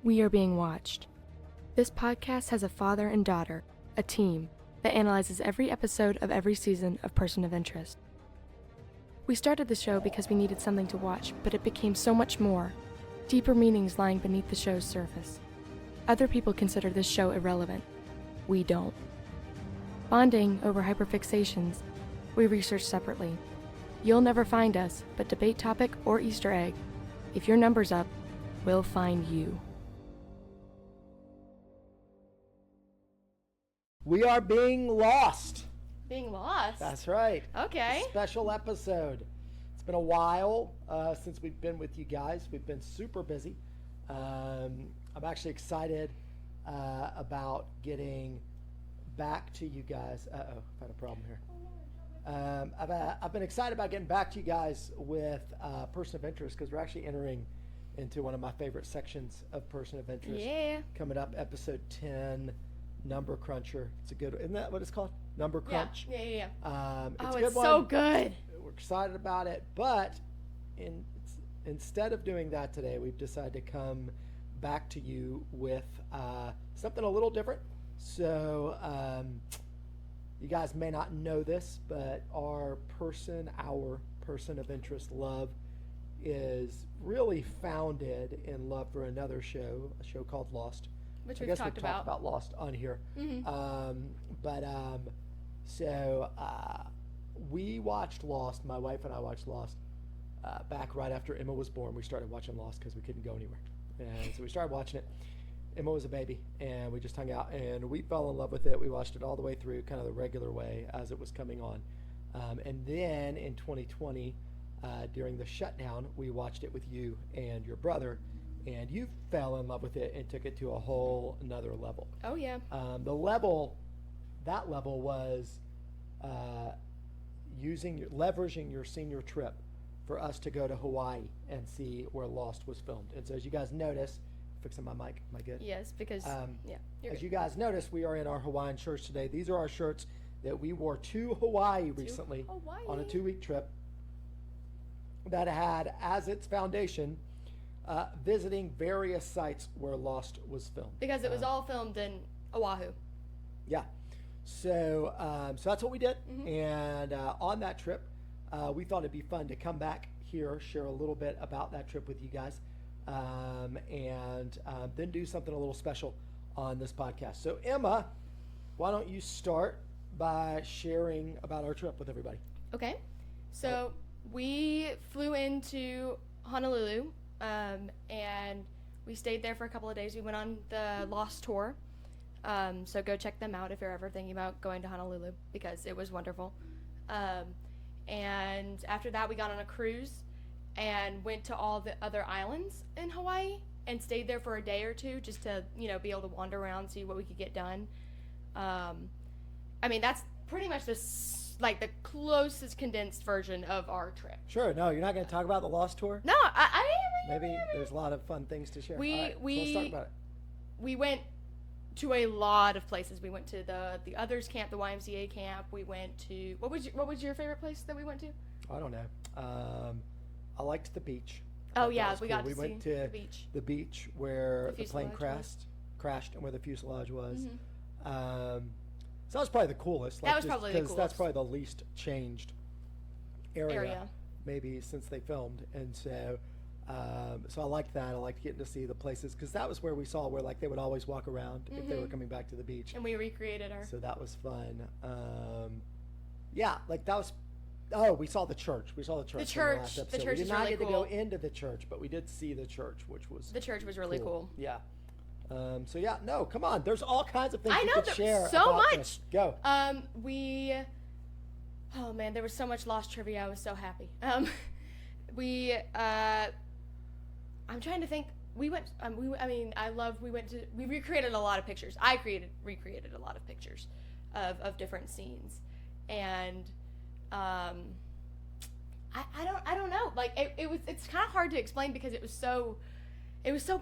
We are being watched. This podcast has a father and daughter, a team, that analyzes every episode of every season of Person of Interest. We started the show because we needed something to watch, but it became so much more, deeper meanings lying beneath the show's surface. Other people consider this show irrelevant. We don't. Bonding over hyperfixations, we research separately. You'll never find us, but debate topic or Easter egg, if your number's up, we'll find you. We are being lost. Being lost? That's right. Okay. A special episode. It's been a while since we've been with you guys. We've been super busy. I'm actually excited about getting back to you guys. Uh-oh, I've had a problem here. I've been excited about getting back to you guys with Person of Interest because we're actually entering into one of my favorite sections of Person of Interest. Yeah. Coming up, episode 10, Number Cruncher. It's a good, isn't that what it's called? Number Crunch. Yeah. It's a Oh, good it's one. so good. We're excited about it, but instead of doing that today, we've decided to come back to you with something a little different. So you guys may not know this, but our Person of Interest love is really founded in love for another show, a show called Lost. Which I we've guess talked we've talked about Lost on here. Mm-hmm. We watched Lost. My wife and I watched Lost back right after Emma was born. We started watching Lost because we couldn't go anywhere. And so we started watching it. Emma was a baby, and we just hung out, and we fell in love with it. We watched it all the way through, kind of the regular way as it was coming on. And then in 2020, during the shutdown, we watched it with you and your brother, and you fell in love with it and took it to a whole another level. Oh, yeah. That level was leveraging your senior trip for us to go to Hawaii and see where Lost was filmed. And so as you guys notice, fixing my mic, am I good? Yes, because, you're as good. you guys notice, we are in our Hawaiian shirts today. These are our shirts that we wore to Hawaii recently on a 2-week trip that had as its foundation visiting various sites where Lost was filmed. Because it was all filmed in Oahu. Yeah. So that's what we did. Mm-hmm. And on that trip, we thought it'd be fun to come back here, share a little bit about that trip with you guys, and then do something a little special on this podcast. So Emma, why don't you start by sharing about our trip with everybody? Okay. So we flew into Honolulu, and we stayed there for a couple of days. We went on the Lost tour. So go check them out if you're ever thinking about going to Honolulu, because it was wonderful. And after that, we got on a cruise and went to all the other islands in Hawaii and stayed there for a day or two just to, be able to wander around, see what we could get done. That's pretty much the closest condensed version of our trip. Sure. No, you're not going to talk about the Lost tour? No, Maybe there's a lot of fun things to share. All right, so let's talk about it. We went to a lot of places. We went to the others camp, the YMCA camp. We went to what was your favorite place that we went to? I don't know. I liked the beach. Oh yeah, we cool. got to we see went to the beach where the plane fuselage crashed and where the fuselage was. Mm-hmm. So that was probably the coolest. That was probably the coolest. That's probably the least changed area maybe since they filmed, and so I liked that. I liked getting to see the places because that was where we saw where they would always walk around if they were coming back to the beach. And we recreated her. So that was fun. That was. Oh, we saw the church. We saw the church. The church we did not really get cool. to go into the church, but we did see the church, which was really cool. Yeah. No, come on. There's all kinds of things you could share. So about much. This. Go. Oh man, there was so much Lost trivia. I was so happy. I'm trying to think. We went. We recreated a lot of pictures. I recreated a lot of pictures of different scenes, and I don't know. It's kind of hard to explain because it was so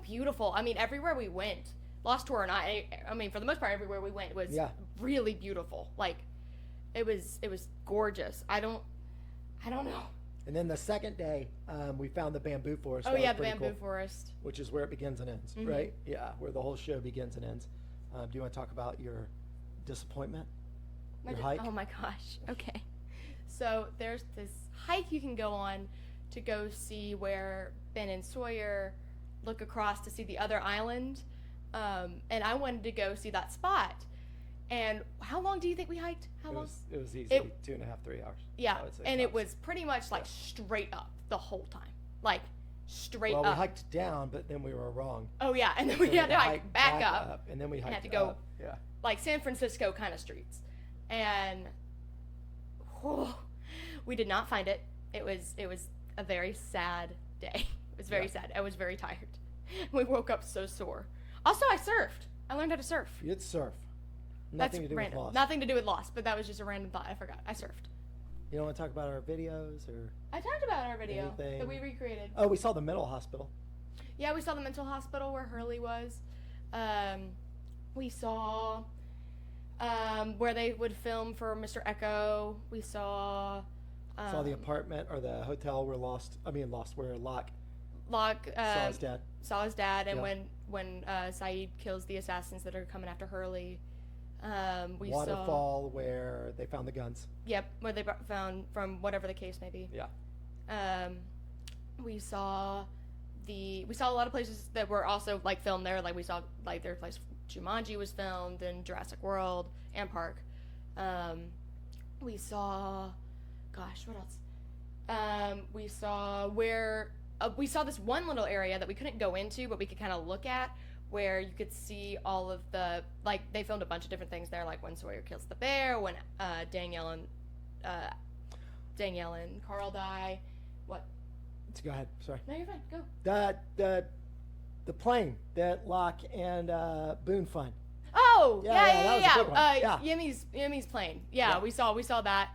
beautiful. Everywhere we went, Lost Tour and for the most part, everywhere we went was really beautiful. It was gorgeous. I don't know. And then the second day, we found the bamboo forest. Oh That yeah, was the pretty bamboo cool, forest. which is where it begins and ends, Mhm. right? Yeah, where the whole show begins and ends. Do you want to talk about your disappointment? Your hike? Oh my gosh. Okay. So there's this hike you can go on to go see where Ben and Sawyer look across to see the other island. And I wanted to go see that spot. And how long do you think we hiked? How long? It was easily 2.5, 3 hours. Yeah, I would say and it tops. was pretty much like straight up the whole time. Like straight Well, up. we hiked down, but then we were wrong. Oh yeah, and then So we had to hike back up. and then we hiked had to go up. Yeah. like San Francisco kind of streets. And we did not find it. It was a very sad day. It was very sad. I was very tired. We woke up so sore. Also, I surfed. I learned how to surf. You did surf. That's Nothing to do random. with Lost. Nothing to do with Lost, but that was just a random thought. I forgot. I surfed. You don't want to talk about our videos or? I talked about our video Anything? that we recreated. Oh, we saw the mental hospital. Yeah, we saw the mental hospital where Hurley was. We saw where they would film for Mr. Echo. We saw Saw the apartment or the hotel where where Locke Locke saw his dad. saw his dad, and Yeah. when Saeed kills the assassins that are coming after Hurley. We Waterfall where they found the guns. Yep, where they found from whatever the case may be. Yeah. We saw a lot of places that were also like filmed there. Like we saw like their place Jumanji was filmed, and Jurassic World and Park. We saw, gosh, what else? We saw where we saw this one little area that we couldn't go into, but we could kind of look at, where you could see all of the, like, they filmed a bunch of different things there, like when Sawyer kills the bear, when Danielle and Carl die. What? Go ahead. Sorry. No, you're fine. Go. The plane that Locke and Boone find. Oh, Yeah, yeah. that was a big one. Yeah. Yimmy's plane. Yeah, we saw that.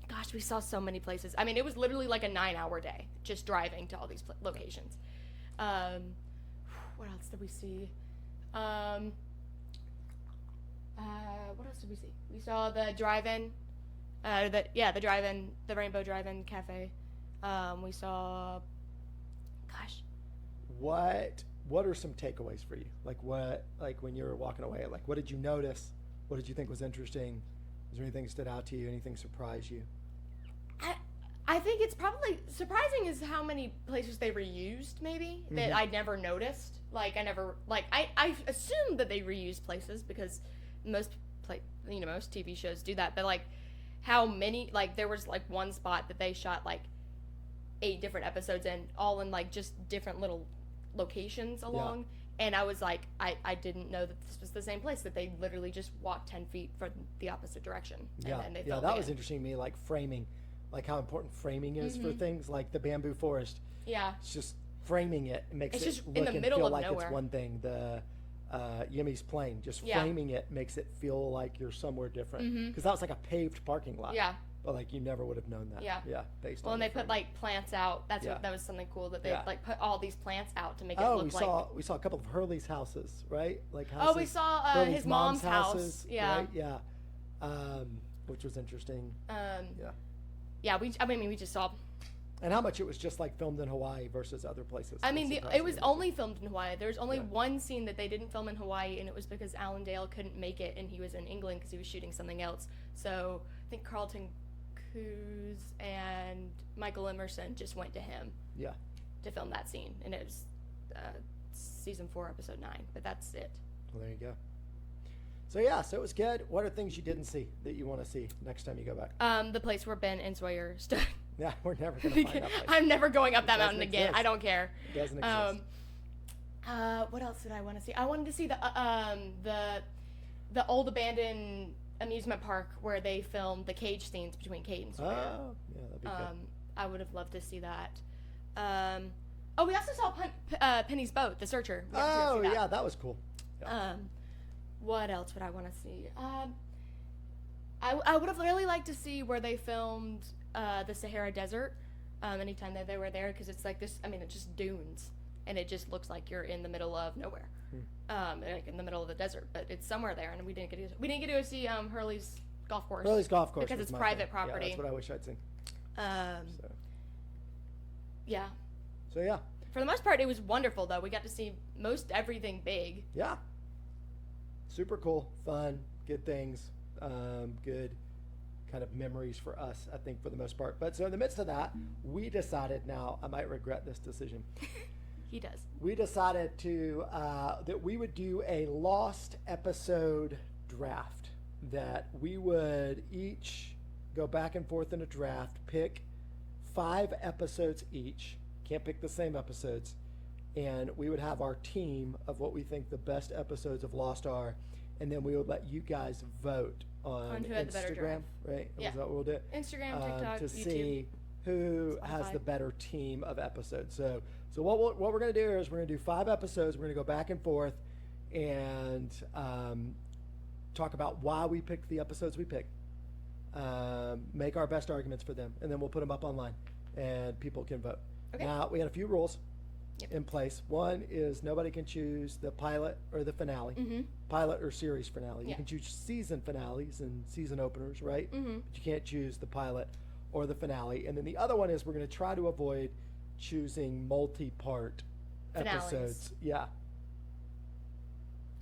Gosh, we saw so many places. I mean, it was literally like a 9-hour day just driving to all these locations. What else did we see? What else did we see? We saw the drive-in. The drive-in, the Rainbow Drive-In Cafe. We saw. Gosh. What are some takeaways for you? Like when you were walking away, like what did you notice? What did you think was interesting? Was there anything that stood out to you? Anything surprised you? I think it's probably surprising is how many places they reused, maybe, that I never noticed. Like, I assumed that they reused places because most TV shows do that. But, like, how many, like, there was, like, one spot that they shot, like, 8 different episodes in, all in, like, just different little locations along. Yeah. And I was like, I didn't know that this was the same place, that they literally just walked 10 feet from the opposite direction. Yeah, and they that was interesting to me, like, framing. Like how important framing is for things like the bamboo forest. Yeah. It's just framing it makes it's it just look in the and middle feel of like nowhere. it's one thing. The Yimmy's plane, just framing it makes it feel like you're somewhere different. Because that was like a paved parking lot. Yeah. But like you never would have known that. Yeah. Yeah. Based on. Well, and they put like plants out. That was something cool that they like put all these plants out to make it look like. we saw a couple of Hurley's houses, right? Like houses. Oh, we saw Hurley's his mom's house. Houses, Yeah. Right? Yeah. Which was interesting. Yeah. Yeah, we just saw. And how much it was just like filmed in Hawaii versus other places. I mean, it was only filmed in Hawaii. There's only one scene that they didn't film in Hawaii, and it was because Alan Dale couldn't make it, and he was in England because he was shooting something else. So I think Carlton Cuse and Michael Emerson just went to him. Yeah. To film that scene, and it was season 4, episode 9. But that's it. Well, there you go. So it was good. What are things you didn't see that you want to see next time you go back? The place where Ben and Sawyer stood. Yeah, we're never gonna find that place. I'm never going up that mountain again. Exist. I don't care. It doesn't exist. What else did I want to see? I wanted to see the old abandoned amusement park where they filmed the cage scenes between Kate and Sawyer. Oh, yeah, that'd be good. I would have loved to see that. We also saw Penny's boat, the Searcher. Oh, yeah, that was cool. Yeah. What else would I want to see? I would have really liked to see where they filmed the Sahara Desert anytime that they were there, because it's like this, it's just dunes, and it just looks like you're in the middle of nowhere, like in the middle of the desert, but it's somewhere there, and we didn't get to see Hurley's golf course. Hurley's golf course because it's private property. Yeah, that's what I wish I'd seen. So, Yeah. so yeah. For the most part, it was wonderful, though. We got to see most everything big. Yeah. Super cool, fun, good things, good kind of memories for us, I think, for the most part. But so in the midst of that, we decided, now I might regret this decision. He does. We decided to that we would do a lost episode draft, that we would each go back and forth in a draft, pick 5 episodes each, can't pick the same episodes, and we would have our team of what we think the best episodes of Lost are, and then we would let you guys vote on who had the better Instagram, draft. right? Yeah. Is that what we'll do? Instagram, TikTok, to YouTube. see who has Spotify. the better team of episodes. So what we're going to do is we're going to do 5 episodes. We're going to go back and forth and talk about why we picked the episodes we picked. Make our best arguments for them, and then we'll put them up online, and people can vote. Okay. Now, we had a few rules Yep. in place. One is nobody can choose the pilot or the finale, Mm-hmm. pilot or series finale. You Yeah. can choose season finales and season openers, right? Mm-hmm. But you can't choose the pilot or the finale. And then the other one is we're going to try to avoid choosing multi-part Finales. episodes. Yeah,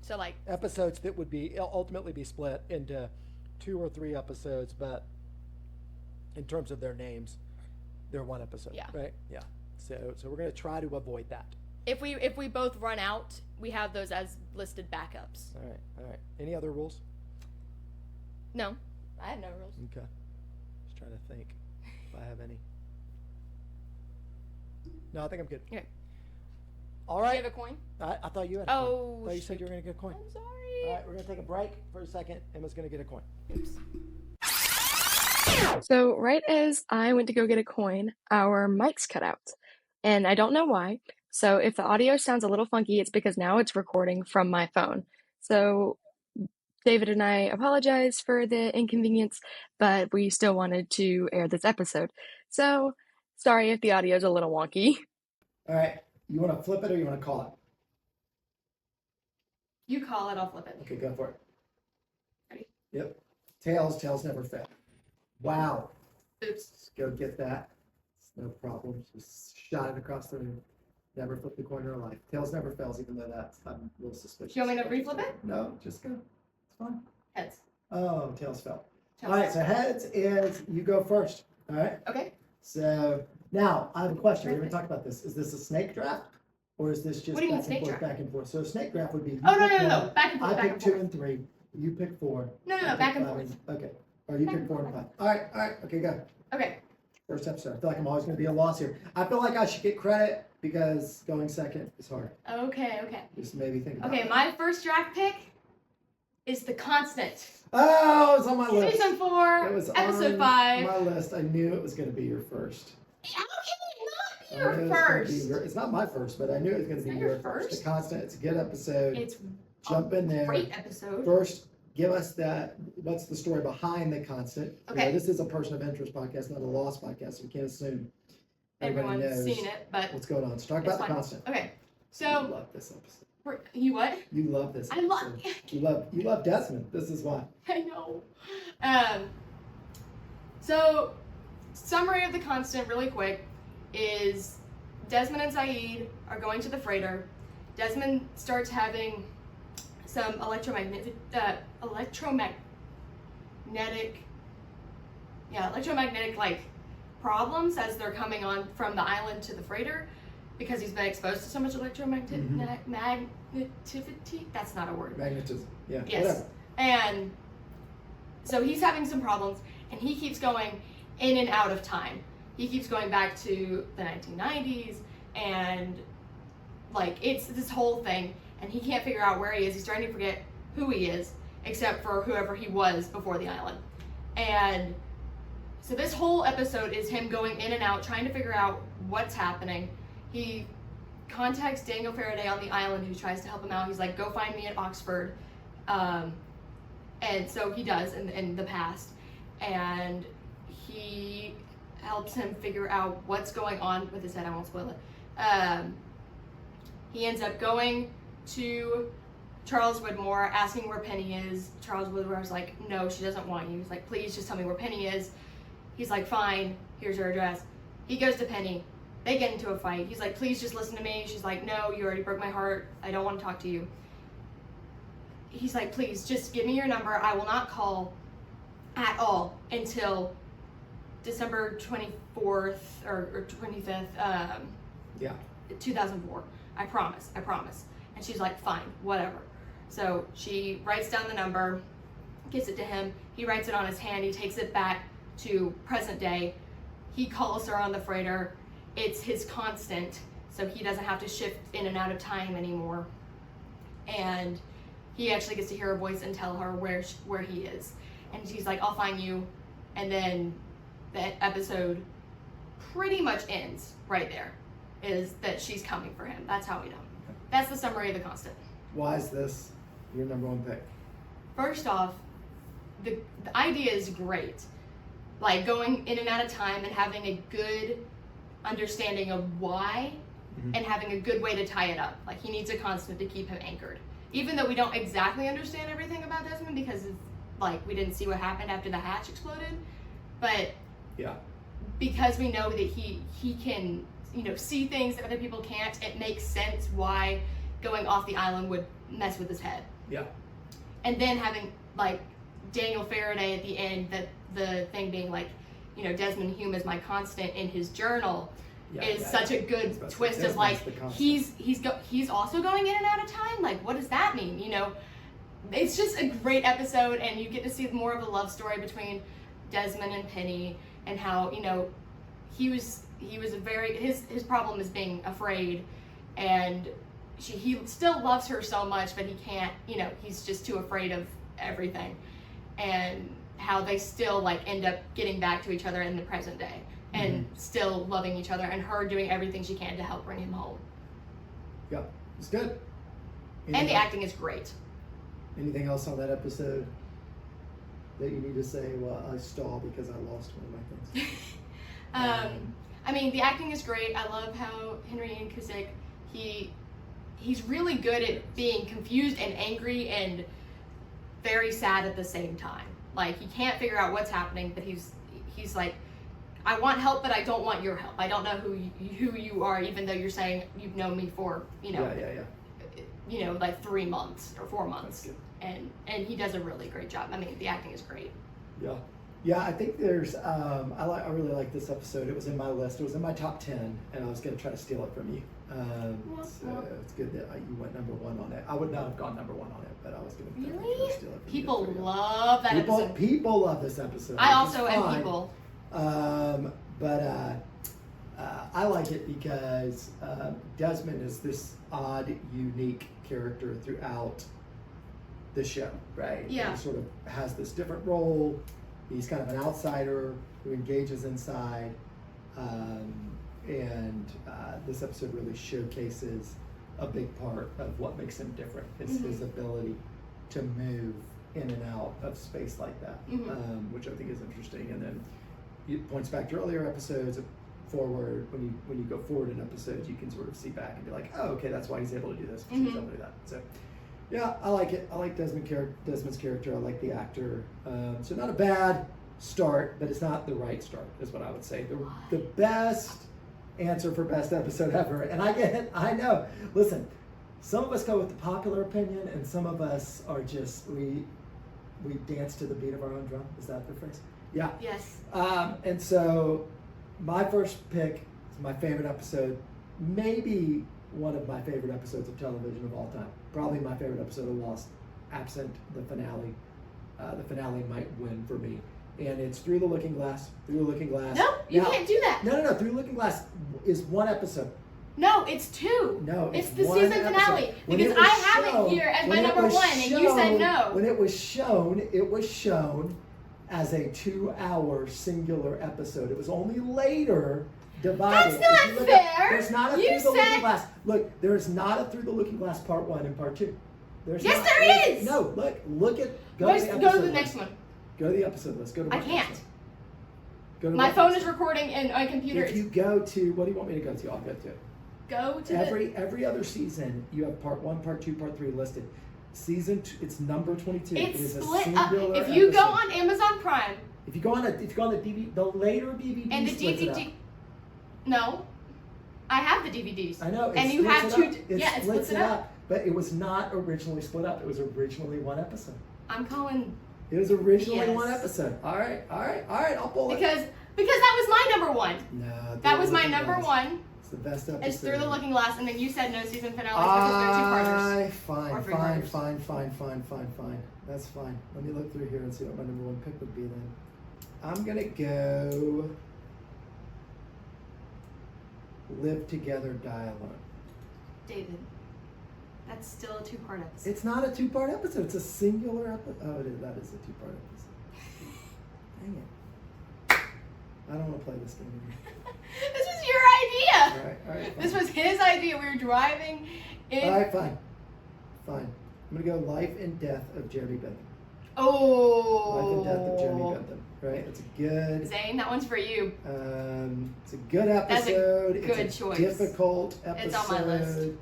So, like, episodes that would be ultimately be split into 2 or 3 episodes, but in terms of their names, they're one episode. Yeah. Right. Yeah. So we're going to try to avoid that. if we both run out, we have those as listed backups. All right. All right. Any other rules? No, I have no rules. Okay. Just trying to think if I have any. No, I think I'm good. Okay. All Do right. you have a coin? I thought you had a Oh, coin. I thought you said shoot. you were going to get a coin. I'm sorry. All right, we're going to take a break for a second. Emma's going to get a coin. Oops. So, right as I went to go get a coin, our mics cut out. And I don't know why. So, if the audio sounds a little funky, it's because now it's recording from my phone. So, David and I apologize for the inconvenience, but we still wanted to air this episode. So, sorry if the audio is a little wonky. All right. You want to flip it or you want to call it? You call it, I'll flip it. Okay, go for it. Ready? Yep. Tails never fail. Wow. Oops. Let's go get that. It's no problem. Just shot it across the room. Never flip the coin in her life. Tails never fails, even though that's I'm a little suspicious. Do you want me to reflip it? No, just go. It's fine. Heads. Oh, tails fell. Tails. All right, so heads is you go first. All right. Okay. So now I have a question. We haven't talked about this. Is this a snake draft, or is this just What do you mean back and snake forth, draft? back and forth? So a snake draft would be. You Oh, no, pick no, no, one, no. Back and forth, I back pick and 2 forth. and 3. You pick 4. No, I no, pick back and 5 forth. Okay. Or you Back pick and 4 and forth. 5. All right. Okay, go. Okay. First episode. I feel like I'm always going to be a loss here. I feel like I should get credit because going second is hard. Okay, okay. Just maybe think about Okay, it. my first draft pick is The Constant. Oh, it's on my list. Season 4, It was episode on 5. my list. I knew it was going to be your first. How can it I not knew be it your was gonna be first? it's not my first, but I knew it was going to It's be not your your first. first? The Constant. It's a good episode. It's Jump in there. great episode. First, give us what's the story behind The Constant. You know, Okay. this is a person of interest podcast, not a lost podcast, so we can't assume everybody Everyone's knows seen it, but what's going on. So talk it's about The fine. Constant. Okay. You So, love this episode. you what? You love this I episode. love. You love Desmond. This is why. I know. So, summary of The Constant, really quick, is Desmond and Saeed are going to the freighter. Desmond starts having some electromagnetic like problems as they're coming on from the island to the freighter because he's been exposed to so much magnetivity. That's not a word. Magnetism. Yeah. Yes. Whatever. And so he's having some problems, and he keeps going in and out of time. He keeps going back to the 1990s, and like it's this whole thing, and he can't figure out where he is. He's starting to forget who he is, except for whoever he was before the island. And so this whole episode is him going in and out, trying to figure out what's happening. He contacts Daniel Faraday on the island, who tries to help him out. He's like, go find me at Oxford. And so he does in the past. And he helps him figure out what's going on with his head. I won't spoil it. He ends up going to Charles Widmore, asking where Penny is. Charles Widmore's like, no, she doesn't want you. He's like, please just tell me where Penny is. He's like, fine, Here's her address. He goes to Penny. They get into a fight. He's like, please just listen to me. She's like, no, you already broke my heart. I don't want to talk to you. He's like, please, just give me your number. I will not call at all until December 24th or 25th, 2004. I promise. And she's like, fine, whatever. So she writes down the number, gives it to him. He writes it on his hand. He takes it back to present day. He calls her on the freighter. It's his constant, so he doesn't have to shift in and out of time anymore. And he actually gets to hear her voice and tell her where he is. And she's like, I'll find you. And then the episode pretty much ends right there, is that she's coming for him. That's how we know. That's the summary of The Constant. Why is this your number one pick? First off, the idea is great. Like going in and out of time and having a good understanding of why and having a good way to tie it up. Like he needs a constant to keep him anchored. Even though we don't exactly understand everything about Desmond because like we didn't see what happened after the hatch exploded. But because we know that he can, see things that other people can't, it makes sense why going off the island would mess with his head. Yeah. And then having like Daniel Faraday at the end, that the thing being like, Desmond Hume is my constant in his journal is such a good twist of like he's also going in and out of time. Like what does that mean? It's just a great episode, and you get to see more of a love story between Desmond and Penny, and how he was a very his problem is being afraid, and he still loves her so much, but he can't. He's just too afraid of everything, and how they still like end up getting back to each other in the present day and still loving each other, and her doing everything she can to help bring him home. Yeah, it's good. And the acting is great. Anything else on that episode that you need to say? Well, I stall because I lost one of my things. The acting is great. I love how Henry Ian Cusick, he's really good at being confused and angry and very sad at the same time. Like he can't figure out what's happening, but he's like, I want help, but I don't want your help. I don't know who you are, even though you're saying you've known me for like 3 months or 4 months. And he does a really great job. The acting is great. Yeah. I think there's I really like this episode. It was in my list. It was in my top 10, and I was going to try to steal it from you. So it's good that you went number one on it. I would not have gone number one on it, but I was going to steal it from People you. love that episode. People love this episode. I also am people. I like it because Desmond is this odd, unique character throughout the show, right? Yeah. He sort of has this different role. He's kind of an outsider who engages inside. This episode really showcases a big part of what makes him different. Is his ability to move in and out of space like that, which I think is interesting. And then it points back to earlier episodes forward. When you go forward in episodes, you can sort of see back and be like, oh, okay, that's why he's able to do this. He's able to do that. So, yeah, I like it. I like Desmond's character. I like the actor. So not a bad start, but it's not the right start, is what I would say. The best answer for best episode ever. And I know. Listen, some of us go with the popular opinion, and some of us are just we dance to the beat of our own drum. Is that the phrase? Yeah. Yes. And so my first pick is my favorite episode, maybe one of my favorite episodes of television of all time. Probably my favorite episode of Lost, absent the finale. The finale might win for me. And it's Through the Looking Glass. Through the Looking Glass. No, you can't do that. No. Through the Looking Glass is one episode. No, it's two. No, it's the season finale. Because I have it here as my number one, and you said no. When it was shown as a 2-hour singular episode. It was only later divided. That's not fair. There's not a Through the Looking Glass. Look, there's not a Through the Looking Glass part 1 and part 2. Yes, there is. No, look at. Go to the next one. Go to the episode list. Go to. I can't. Go to my phone is recording and my computer. If you go to, what do you want me to go to? I'll go to it. Go to every other season. You have part 1, part 2, part 3 listed. Season 2, it's number 22. It's it is split a up. singular If you go episode. on Amazon Prime If you go on the DVD, the later DVD And the splits it up. DVD. No, I have the DVDs. I know. And you have two. It splits it up. But it was not originally split up. It was originally one episode. I'm calling. It was originally Yes. one episode. All right. I'll pull it. Because that was my number one. No. That was my number one. It's the best episode. It's Through the Looking Glass, and then you said no season finale because they're two-parters. Or three-parters. Fine. That's fine. Let me look through here and see what my number one pick would be then. I'm gonna go Live Together, Die Alone. David, that's still a two-part episode. It's not a two-part episode. It's a singular episode. Oh, that is a two-part episode. Dang it. I don't want to play this game anymore. This was your idea. All right. This was his idea. We were driving in. All right, fine. I'm gonna go Life and Death of Jeremy Bentham. Oh. Life and Death of Jeremy Bentham. Right? It's a good. Zane, that one's for you. It's a good episode. That's a good it's a choice. Difficult episode. It's on my list.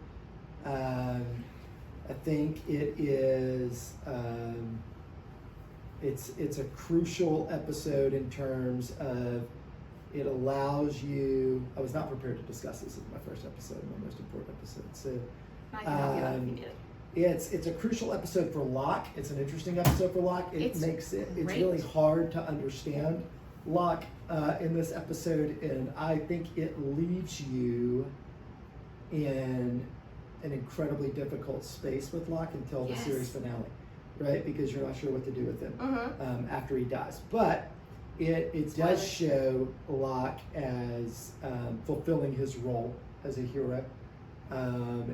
I think it is. It's a crucial episode in terms of it allows you. I was not prepared to discuss this as my first episode, my most important episode. So I can help you out if you need it. it's a crucial episode for Locke. It's an interesting episode for Locke. It's really hard to understand Locke in this episode, and I think it leaves you in an incredibly difficult space with Locke until the series finale, right? Because you're not sure what to do with him after he dies. But it does show Locke as fulfilling his role as a hero.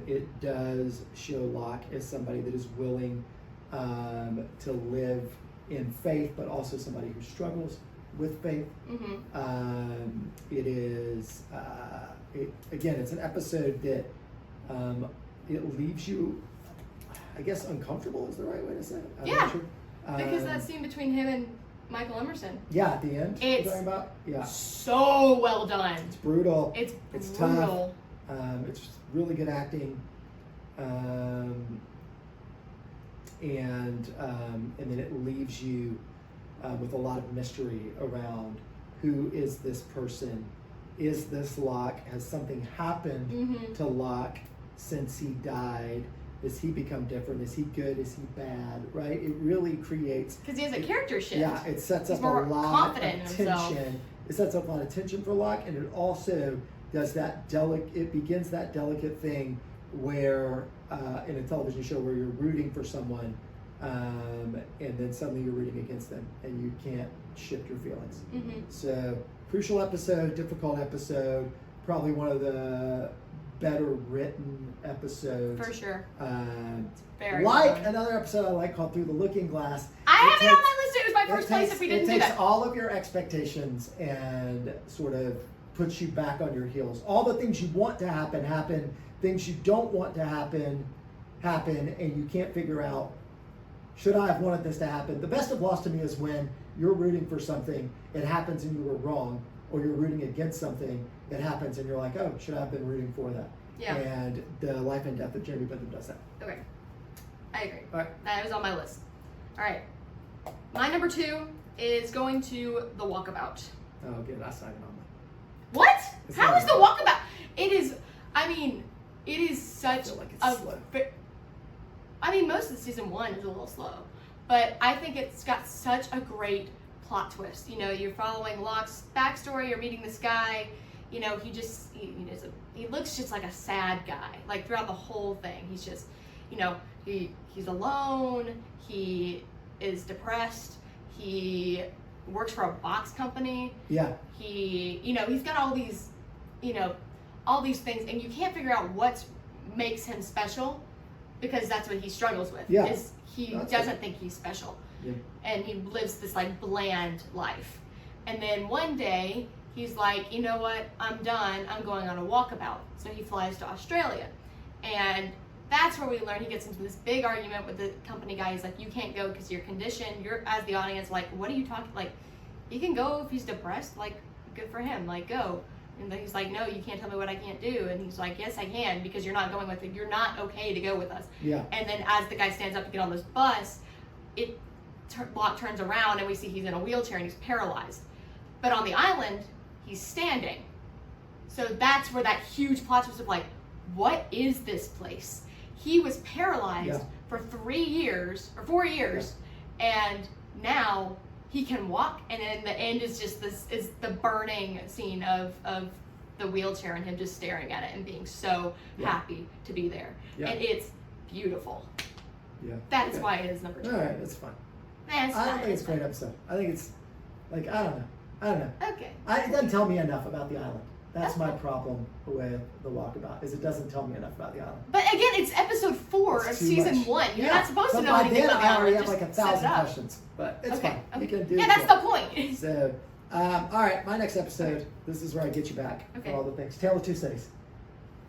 It does show Locke as somebody that is willing to live in faith, but also somebody who struggles with faith. It is, again, it's an episode that it leaves you, I guess, uncomfortable is the right way to say it. I'm not sure. Because that scene between him and Michael Emerson. Yeah, at the end. It's you're talking about? Yeah. So well done. It's brutal. It's brutal. It's really good acting, and then it leaves you with a lot of mystery around who is this person? Is this Locke? Has something happened to Locke since he died? Does he become different? Is he good? Is he bad? Right? It really creates, because he has a character shift. Yeah, it sets up a lot of tension. It sets up a lot of tension for Locke, and it also does that it begins that delicate thing where in a television show where you're rooting for someone and then suddenly you're rooting against them and you can't shift your feelings. So crucial episode, difficult episode, probably one of the better written episodes. For sure. Very like another episode I like called Through the Looking Glass. I have it on my list. It was my first place if we didn't do that. It takes all of your expectations and sort of puts you back on your heels. All the things you want to happen. Things you don't want to happen, and you can't figure out, should I have wanted this to happen? The best of Lost to me is when you're rooting for something, it happens and you were wrong, or you're rooting against something, it happens and you're like, oh, should I have been rooting for that? Yeah. And the Life and Death of Jeremy Bentham does that. Okay. I agree. All right. That was on my list. All right. My number 2 is going to The Walkabout. Oh, good. That's not even on mine. What? How is The Walkabout? It is, it is such I feel like it's slow. Most of season 1 is a little slow, but I think it's got such a great plot twist. You know, you're following Locke's backstory, you're meeting this guy, he looks just like a sad guy, like throughout the whole thing. He's just, he's alone, he is depressed, he works for a box company. Yeah. He's got all these, all these things, and you can't figure out what makes him special, because that's what he struggles with. Yeah. Is he doesn't think he's special. Yeah. And he lives this like bland life. And then one day he's like, you know what, I'm done, I'm going on a walkabout. So he flies to Australia. And that's where we learn he gets into this big argument with the company guy. He's like, you can't go because you're conditioned. You're, as the audience, like, what are you talking, like, he can go if he's depressed, like, good for him, like, go. And then he's like, no, you can't tell me what I can't do. And he's like, yes, I can, because you're not going with it. You're not okay to go with us. Yeah. And then as the guy stands up to get on this bus, Locke turns around and we see he's in a wheelchair and he's paralyzed. But on the island, he's standing. So that's where that huge plot twist of like, what is this place? He was paralyzed for 3 years or 4 years, and now he can walk. And then the end is just the burning scene of the wheelchair and him just staring at it and being so happy to be there. And it's beautiful. Yeah. That is why it is number 2. All right, that's fine. I don't think it's a great episode. I think it's like I don't know. Okay. It doesn't tell me enough about the island. That's my problem with the Walkabout, is it doesn't tell me enough about the island. But again, it's episode 4 of season 1. You're not supposed to know anything about the I already island. have like 1,000 questions, but it's fine. Okay. We can do that's the point. So, all right, my next episode, this is where I get you back for all the things. Tale of Two Cities.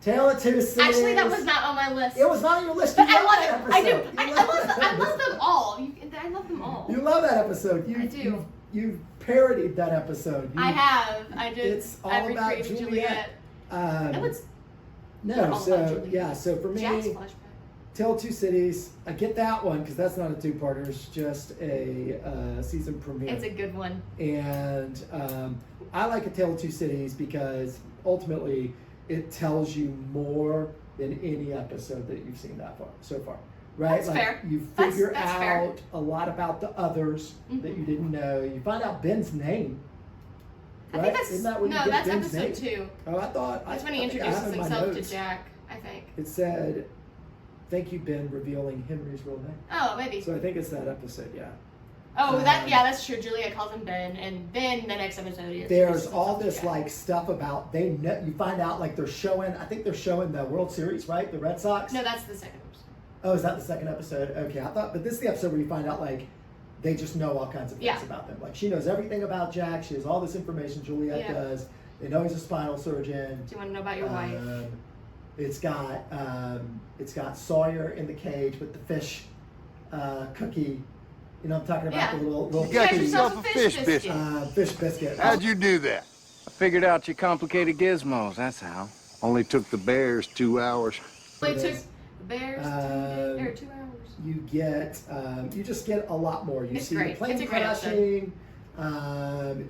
Tale of Two Cities. Actually, that was not on my list. It was not on your list. But You I love that it. episode. I do. You I love them all. I love them all. You love that episode. I do. You parodied that episode. I have. I did. It's all I've about recreated Juliet. No, it's No, all so about Juliet. yeah, so for me, Jack's flashback. Tale of Two Cities. I get that one because that's not a two-parter. It's just a season premiere. It's a good one. And I like A Tale of Two Cities because ultimately it tells you more than any episode that you've seen so far. Right? That's fair. You figure That's out fair. a lot about the others that you didn't know. You find out Ben's name. I Right? think that's Isn't that when you no, get that's Ben's episode name? 2. Oh, I thought That's when I he think I have introduces in my himself to notes. Jack. I think. It said, "Thank you, Ben, revealing Henry's real name." Oh, maybe. So I think it's that episode. Yeah. Oh, that's true. Julia calls him Ben, and then the next episode is. There's all this like stuff about they know, you find out like they're showing. I think they're showing the World Series, right? The Red Sox. No, that's the second episode. Oh, is that the second episode? Okay, I thought, but this is the episode where you find out like they just know all kinds of things about them. Like she knows everything about Jack. She has all this information. Juliet does. They know he's a spinal surgeon. Do you want to know about your wife? It's got Sawyer in the cage with the fish cookie. You know, I'm talking about the little You got Get yourself a fish biscuit. biscuit. fish biscuit. How'd you do that? I figured out your complicated gizmos, that's how. Only took the bears 2 hours. It took the Bears 2 hours. You get, you just get a lot more. You It's see great. the plane It's a great crashing.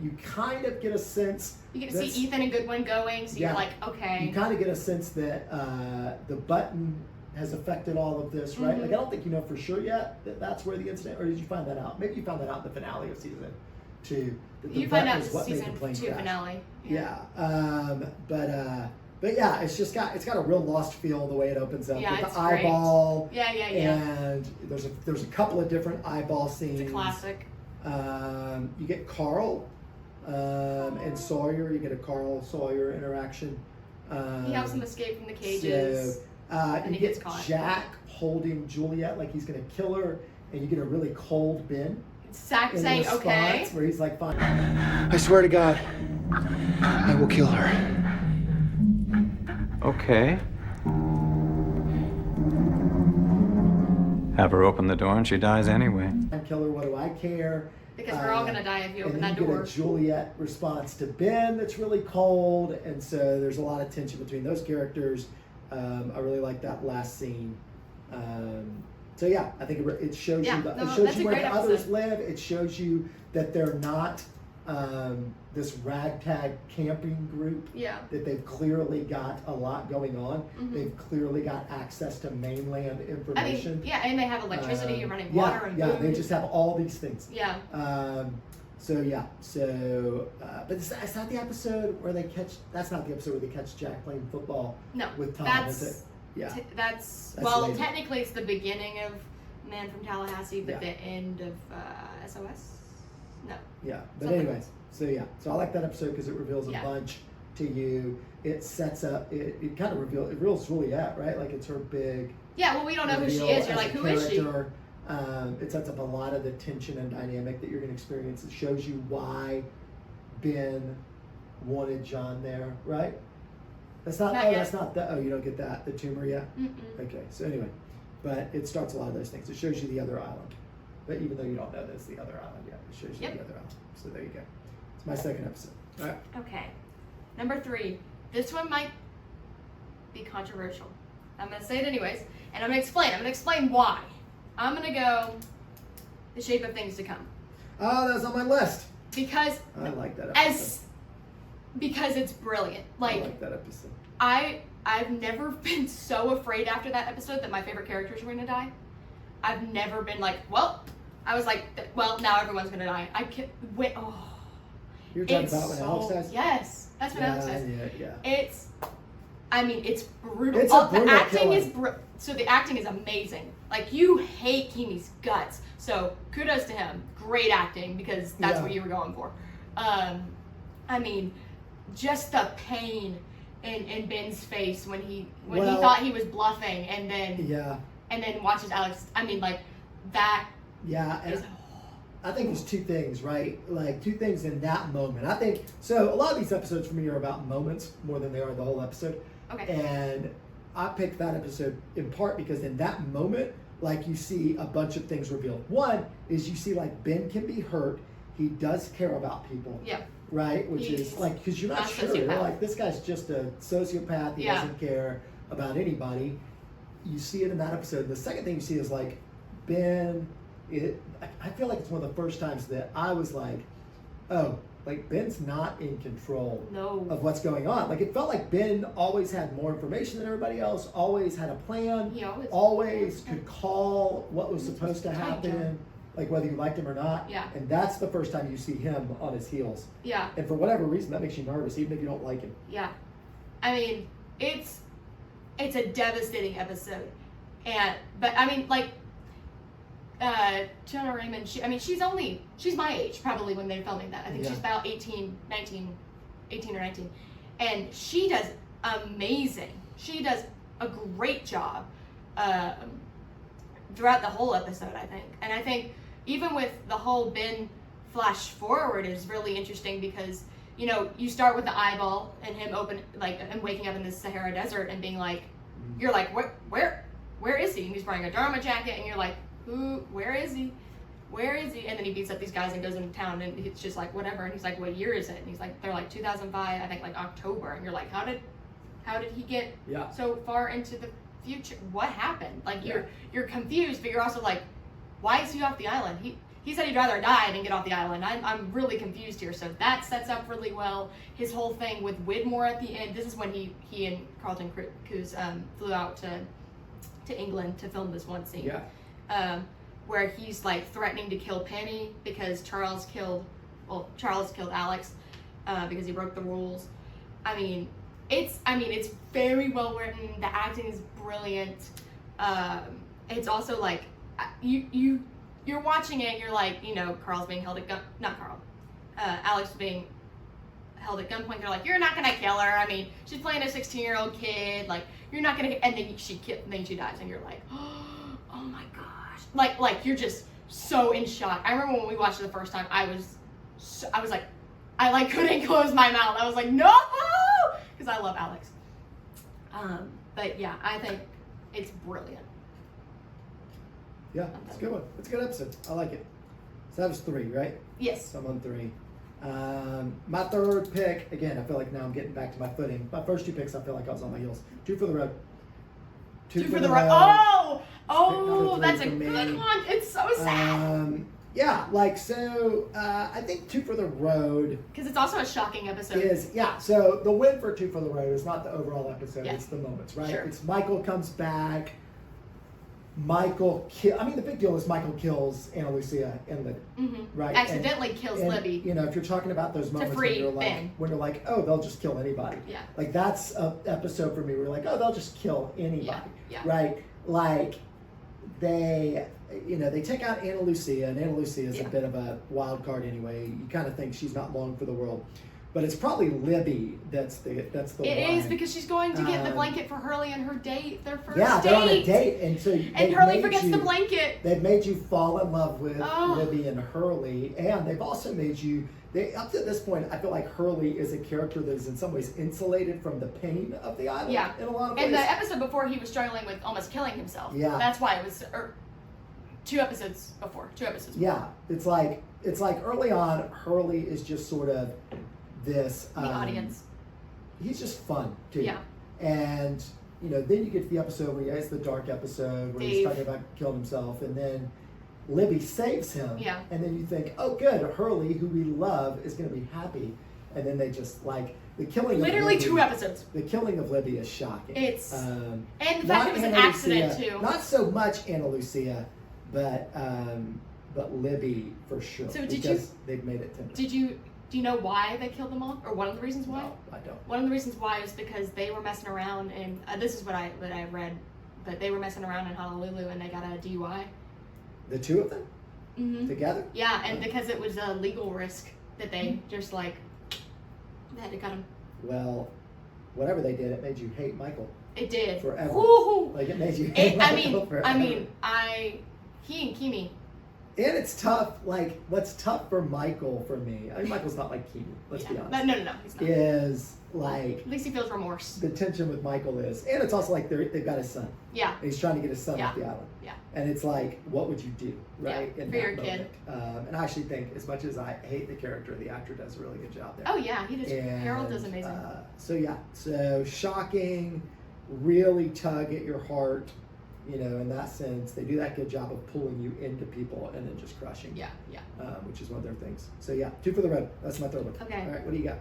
You kind of get a sense. You get to see Ethan and Goodwin going, so you're like, You okay. kind of get a sense that the button has affected all of this, right? Mhm. Like I don't think you know for sure yet that that's where the incident, or did you find that out? Maybe you found that out in the finale of season 2. That the You find button out is what made season the plane 2 crash. finale. Yeah. But yeah, it's got a real Lost feel the way it opens up Yeah, with it's the great. eyeball. Yeah. And there's a couple of different eyeball scenes. It's a classic. You get Carl and Sawyer. You get a Carl Sawyer interaction. He helps him escape from the cages. So, and you he get gets caught. Jack holding Juliet like he's gonna kill her, and you get a really cold Ben. Zach in saying, response, okay. where he's like, "Fine, I swear to God, I will kill her." Okay. Have her open the door and she dies anyway. And kill her. What do I care? Because we're all gonna die if you open and that you door. get a Juliet response to Ben that's really cold, and so there's a lot of tension between those characters. I really like that last scene. So yeah, I think it shows you that's where a great the others episode. live. It shows you that they're not this ragtag camping group. Yeah. That they've clearly got a lot going on. Mhm. They've clearly got access to mainland I mean, information. and they have electricity, running water, and food. they just have all these things. Yeah. But it's not the episode where they catch. That's not the episode where they catch Jack playing football. No. With Tom, That's is it? Yeah. That's That's later. technically it's the beginning of Man from Tallahassee, but Yeah. the end of SOS. No. Yeah. But Something anyways, so I like that episode because it reveals a Yeah. bunch to you. It sets up. It kind of reveals Juliet, right? Like it's her big. Yeah. Well, we don't know who she reveal is. You're as like, a who is she? character. It sets up a lot of the tension and dynamic that you're going to experience. It shows you why Ben wanted John there, right? That's not. Not oh, yet. that's not the. Oh, you don't get that the tumor yet. Mm-mm. Okay. So anyway, but it starts a lot of those things. It shows you the other island, but even though you don't know that's the other island yet, it shows you Yep. the other island. So there you go. It's my second episode. All right. Okay. Number 3. This one might be controversial. I'm gonna say it anyways, and I'm gonna explain. I'm gonna explain why. I'm gonna go. The Shape of Things to Come. Oh, that's on my list. Because I like that episode. because it's brilliant. I Like like that episode. I've never been so afraid after that episode that my favorite characters were gonna die. I've never been like, well, I was like, well, now everyone's gonna die. I can't wait. Oh, You're talking it's about when Alex dies? yes, that's when Alex dies. Yeah. It's, I mean, it's brutal. It's a brutal the acting killing. is so the acting is amazing. Like you hate Keeney's guts. So kudos to him. Great acting because that's Yeah. what you were going for. I mean, just the pain in Ben's face when he thought he was bluffing and then watches Alex. I mean, like that. Yeah, and is I think it's two things, right? Like two things in that moment. I think so. A lot of these episodes for me are about moments more than they are the whole episode. okay. And I picked that episode in part because in that moment, like you see a bunch of things revealed. One is you see like Ben can be hurt. He does care about people. Yeah. Right? Which He's is like, because you're not not a sure. You're sociopath. like, this guy's just a sociopath. He Yeah. doesn't care about anybody. You see it in that episode. The second thing you see is like Ben. I feel like it's one of the first times that I was like, oh, like Ben's not in control No. of what's going on. Like it felt like Ben always had more information than everybody else, always had a plan, He always could call what was supposed to Tight happen, job. like whether you liked him or not. Yeah. And that's the first time you see him on his heels. Yeah. And for whatever reason, that makes you nervous, even if you don't like him. Yeah. I mean, it's a devastating episode. But I mean, like, Jonah Raymond, she's my age probably when they're filming that. I think Yeah. she's about 18 or 19. And she does amazing. She does a great job throughout the whole episode, I think. And I think even with the whole Ben flash forward is really interesting because, you know, you start with the eyeball and him and waking up in the Sahara Desert and being like, you're like, where is he? And he's wearing a Dharma jacket and you're like, where is he? Where is he? And then he beats up these guys and goes into town and it's just like, whatever. And he's like, what year is it? And he's like, they're like 2005, I think like October. And you're like, how did he get Yeah. so far into the future? What happened? Like you're confused, but you're also like, why is he off the island? He said he'd rather die than get off the island. I'm really confused here. So that sets up really well. His whole thing with Widmore at the end. This is when he and Carlton Cuse flew out to England to film this one scene. Yeah. Where he's like threatening to kill Penny because Charles killed Alex because he broke the rules. I mean, it's very well written. The acting is brilliant. It's also like you're watching it and you're like, you know, Carl's being held at Alex being held at gunpoint. They're like, you're not gonna kill her. I mean, she's playing a 16-year-old kid. Like, you're not gonna. And then she dies, and you're like, oh my gosh. Like you're just so in shock. I remember when we watched it the first time, I was like, I like couldn't close my mouth. I was like, no, because I love Alex. But yeah, I think it's brilliant. Yeah, it's a good one. It's a good episode. I like it. So that was 3, right? Yes. So I'm on 3. My third pick, again, I feel like now I'm getting back to my footing. My first 2 picks, I feel like I was on my heels. 2 for the road. 2 for the road. Oh, Pick number 3 that's a for me. good one. It's so sad. Yeah, like, so I think 2 for the road Because it's also a shocking episode. is, yeah, so the win for 2 for the road is not the overall episode, Yeah. it's the moments, right? Sure. It's Michael comes back. The big deal is Michael kills Ana Lucia and Libby, right? Accidentally kills and, Libby. You know, if you're talking about those moments free when you're like, oh, they'll just kill anybody. Yeah. Like that's an episode for me where you're like, oh, they'll just kill anybody. Yeah. Right? Like they take out Ana Lucia, and Ana Lucia is a bit of a wild card anyway. You kind of think she's not long for the world. But it's probably Libby that's the It one. is because she's going to get the blanket for Hurley and her date, their first Yeah, date. they're on a date, and so And Hurley forgets the blanket. They've made you fall in love with Oh. Libby and Hurley, and they've also made you. Up to this point, I feel like Hurley is a character that is in some ways insulated from the pain of the island. Yeah. In a lot of ways. And the episode before, he was struggling with almost killing himself. Yeah. That's why it was 2 episodes before. 2 episodes before. Yeah, it's like early on, Hurley is just sort of this. The audience. He's just fun too. Yeah. And then you get to the episode where it's the dark episode where he's Dave. talking about killing himself, and then Libby saves him. Yeah. And then you think, oh, good, Hurley, who we love, is going to be happy. And then they just like the killing. Literally of Libby, 2 episodes. The killing of Libby is shocking. It's and the fact it was an accident too. Not so much Anna Lucia, but Libby for sure. So did because they've made it tender. Do you know why they killed them all, or one of the reasons why? No, I don't. One of the reasons why is because they were messing around, and this is what I read, but they were messing around in Honolulu and they got a DUI. The two of them together? Yeah, and because it was a legal risk that they just like they had to cut him. Well, whatever they did, it made you hate Michael It did forever. Woo-hoo. Like it made you hate Michael forever. He and Kimi. And it's tough. Like what's tough for Michael for me? I mean, Michael's not like Keaton. Let's be honest. No, he's not. Is like At least he feels remorse. the tension with Michael is, and it's also like they've got his son. Yeah. And he's trying to get his son off the island. Yeah. And it's like, what would you do, right? Yeah, in for that your moment. kid. And I actually think, as much as I hate the character, the actor does a really good job there. Oh yeah, he does. And, Harold does amazing. So shocking, really tug at your heart. You know, in that sense, they do that good job of pulling you into people and then just crushing. Yeah. Which is one of their things. So yeah, 2 for the road. That's my third one. Okay. All right, what do you got?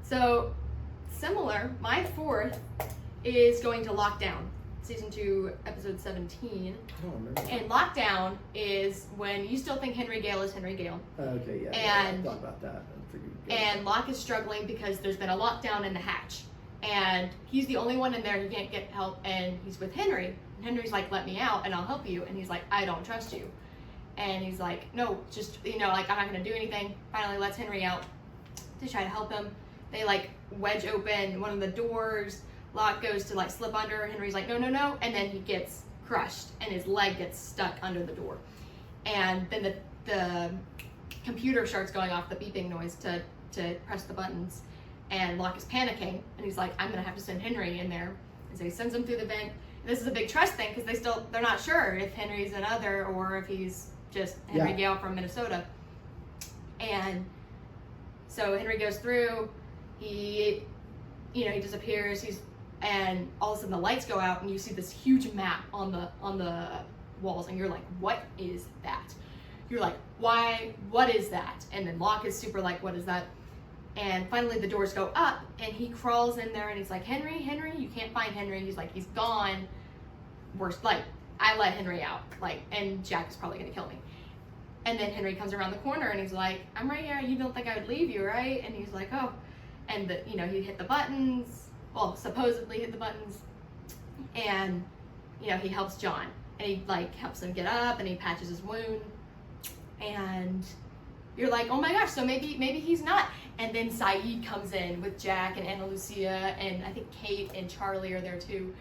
So similar. My 4th is going to Lockdown, season 2, episode 17. I don't remember. And Lockdown is when you still think Henry Gale is Henry Gale. Okay, yeah. And- I thought about that. I figured you'd go And Locke is struggling because there's been a lockdown in the hatch. And he's the only one in there who can't get help, and he's with Henry. And Henry's like, let me out and I'll help you. And he's like, I don't trust you. And he's like, no, just, I'm not going to do anything. Finally lets Henry out to try to help him. They like wedge open one of the doors. Locke goes to like slip under. Henry's like, no. And then he gets crushed and his leg gets stuck under the door. And then the computer starts going off the beeping noise to press the buttons. And Locke is panicking, and he's like, I'm gonna have to send Henry in there. And so he sends him through the vent. And this is a big trust thing because they're not sure if Henry's another or if he's just Henry Gale from Minnesota. And so Henry goes through, he disappears, and all of a sudden the lights go out and you see this huge map on the walls, and you're like, what is that? You're like, why, what is that? And then Locke is super like, what is that? And finally the doors go up and he crawls in there and he's like, Henry, you can't find Henry. He's like, he's gone. I let Henry out, and Jack is probably gonna kill me. And then Henry comes around the corner and he's like, I'm right here, you don't think I would leave you, right? And he's like, oh. And he hit the buttons, well, supposedly hit the buttons. And, he helps John. And he helps him get up and he patches his wound. And you're like, oh my gosh, so maybe he's not. And then Saeed comes in with Jack and Anna Lucia, and I think Kate and Charlie are there too.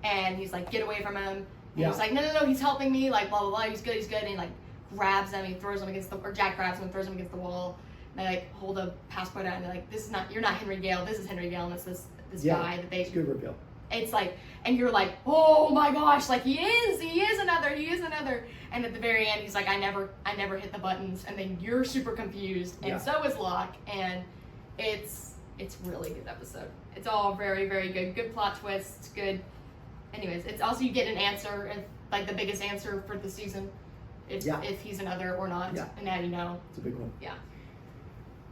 And he's like, get away from him. And he's like, no, he's helping me, blah, blah, blah, he's good. And he grabs him, he throws him against or Jack grabs him and throws him against the wall. And they hold a passport out and they're like, you're not Henry Gale, this is Henry Gale, and it's this guy that they... It's a good reveal. It's and you're like, oh my gosh, he is another. And at the very end, he's like, I never hit the buttons. And then you're super confused, and so is Locke. And it's really good episode. It's all very, very good. Good plot twists, good. Anyways, it's also, you get an answer, the biggest answer for the season, if he's another or not. Yeah. And now you know. It's a big one. Yeah.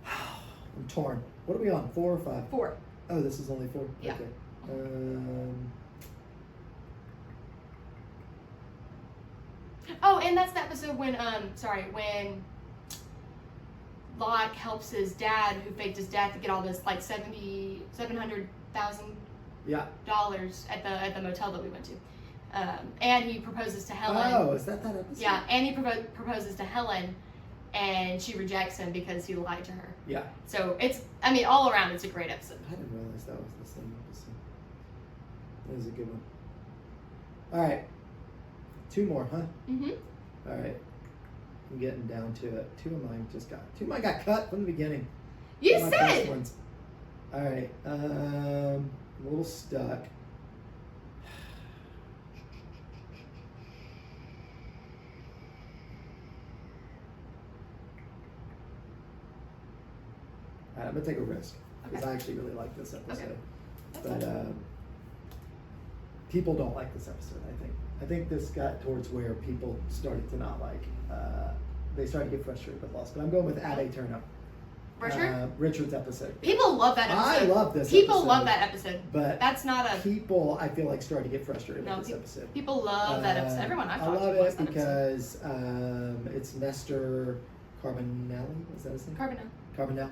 I'm torn. What are we on? 4 or 5? 4. Oh, this is only 4? Yeah. Okay. Oh, and that's the episode when Locke helps his dad, who faked his death, to get all this $700,000 at the motel that we went to, and he proposes to Helen. Oh, is that episode? Yeah, and he proposes to Helen, and she rejects him because he lied to her. Yeah. So all around, it's a great episode. I didn't realize that was the same episode. That was a good one. All right. 2 more, huh? Mm-hmm. All right. I'm getting down to it. 2 of mine got cut from the beginning. You My said! first ones. All right. I'm a little stuck. All right, I'm going to take a risk because I actually really like this episode. Okay. But people don't like this episode. I think this got towards where people started to not like. They started to get frustrated with Lost. But I'm going with Abe Turner. Richard's episode. People love that episode. I love this People episode, love that episode. But that's not a... People, I feel like, started to get frustrated with this episode. People love that episode. Everyone I've I talked to love loves it that because it's Nestor Carbonelli. Is that his name? Carbonell.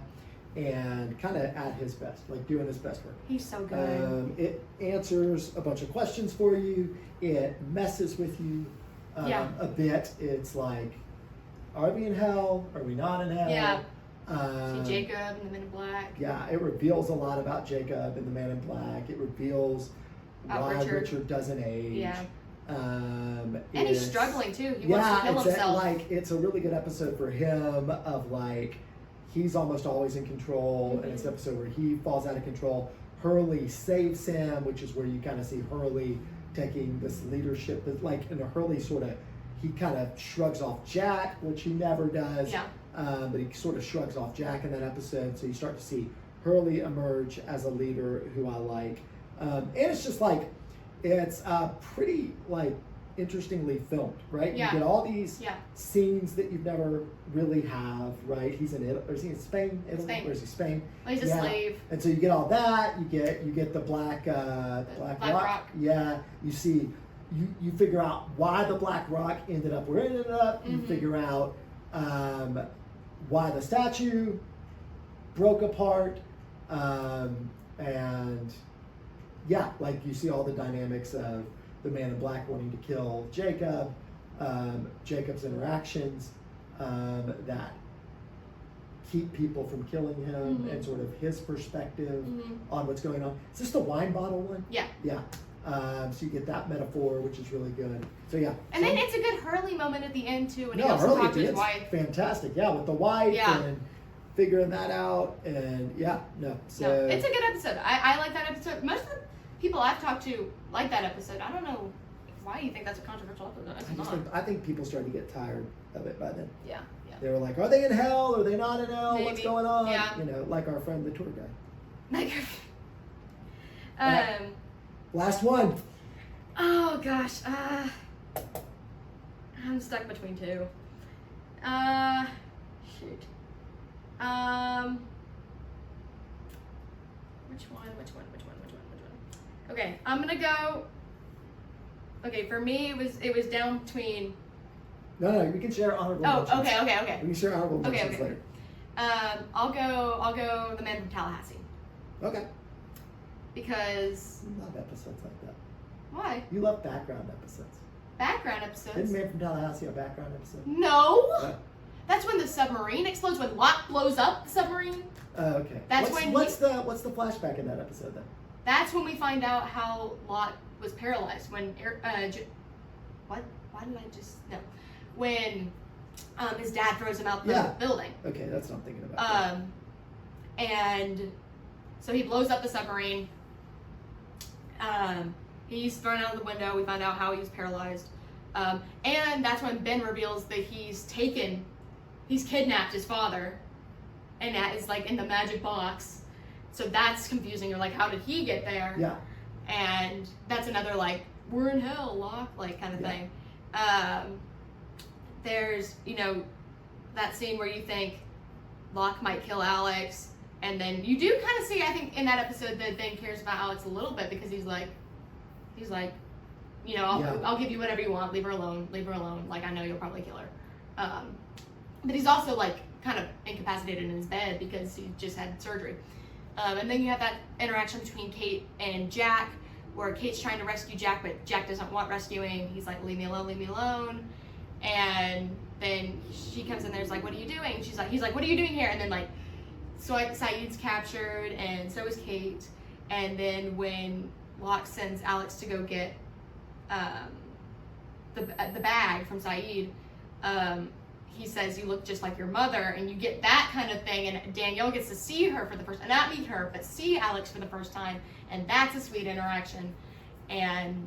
And kind of at his best, like doing his best work. He's so good. It answers a bunch of questions for you. It messes with you a bit. It's like, are we in hell? Are we not in hell? Yeah. See Jacob and the Men in Black. Yeah, it reveals a lot about Jacob and the Man in Black. It reveals why Richard doesn't age. Yeah. And he's struggling too. He wants to kill himself. It's a really good episode for him of like, he's almost always in control, and it's an episode where he falls out of control. Hurley saves him, which is where you kind of see Hurley taking this leadership. Like, in a Hurley sort of, he kind of shrugs off Jack, which he never does. Yeah. But he sort of shrugs off Jack in that episode. So you start to see Hurley emerge as a leader who I like. And it's just like, it's pretty like interestingly filmed, right? Yeah. You get all these scenes that you've never really have, right? He's in Italy, or is he in Spain? Italy? Spain. Or is he Spain? Well, he's a slave. And so you get all that. You get the Black Rock. Yeah. You see, you figure out why the Black Rock ended up where it ended up. You figure out why the statue broke apart, and yeah, like you see all the dynamics of the Man in Black wanting to kill Jacob, Jacob's interactions that keep people from killing him, and sort of his perspective on what's going on. Is this the wine bottle one? Yeah. Yeah. So you get that metaphor, which is really good. So yeah. And then it's a good Hurley moment at the end too, when he No, goes to Hurley talk to his is wife. fantastic. Yeah, with the wife and figuring that out, and So it's a good episode. I like that episode. Most of the people I've talked to like that episode. I don't know why you think that's a controversial episode. I think people started to get tired of it by then. Yeah. They were like, are they in hell? Are they not in hell? Maybe. What's going on? Yeah. Like our friend, the tour guide. Last one. Oh gosh. I'm stuck between two. Shoot. Which one? Okay, I'm gonna go. Okay, for me it was down between. No, we can share honorable mentions. Oh, okay. We can share honorable mentions later. I'll go The Man from Tallahassee. Okay. Because. You love episodes like that. Why? You love background episodes. Background episodes? Isn't Man from Tallahassee a background episode? No! Yeah. That's when the submarine explodes, when Locke blows up the submarine. Okay. What's the flashback in that episode then? That's when we find out how Locke was paralyzed. When what? Why did I just no? When his dad throws him out the building. Okay, that's what I'm thinking about. And so he blows up the submarine. He's thrown out of the window. We find out how he's paralyzed. And that's when Ben reveals that he's kidnapped his father, and that is like in the magic box. So that's confusing. You're like, how did he get there? Yeah. And that's another like, we're in hell, Locke, like kind of thing. There's, that scene where you think Locke might kill Alex, and then you do kind of see, I think, in that episode that Ben cares about Alex a little bit, because he's like, I'll give you whatever you want, leave her alone, like I know you'll probably kill her. But he's also like kind of incapacitated in his bed because he just had surgery. And then you have that interaction between Kate and Jack, where Kate's trying to rescue Jack, but Jack doesn't want rescuing. He's like, leave me alone. And then she comes in there, is like, what are you doing? He's like, what are you doing here? And then like, Saeed's captured, and so is Kate. And then when Locke sends Alex to go get the bag from Saeed, he says, you look just like your mother, and you get that kind of thing, and Danielle gets to see her for the first time, not meet her, but see Alex for the first time, and that's a sweet interaction. And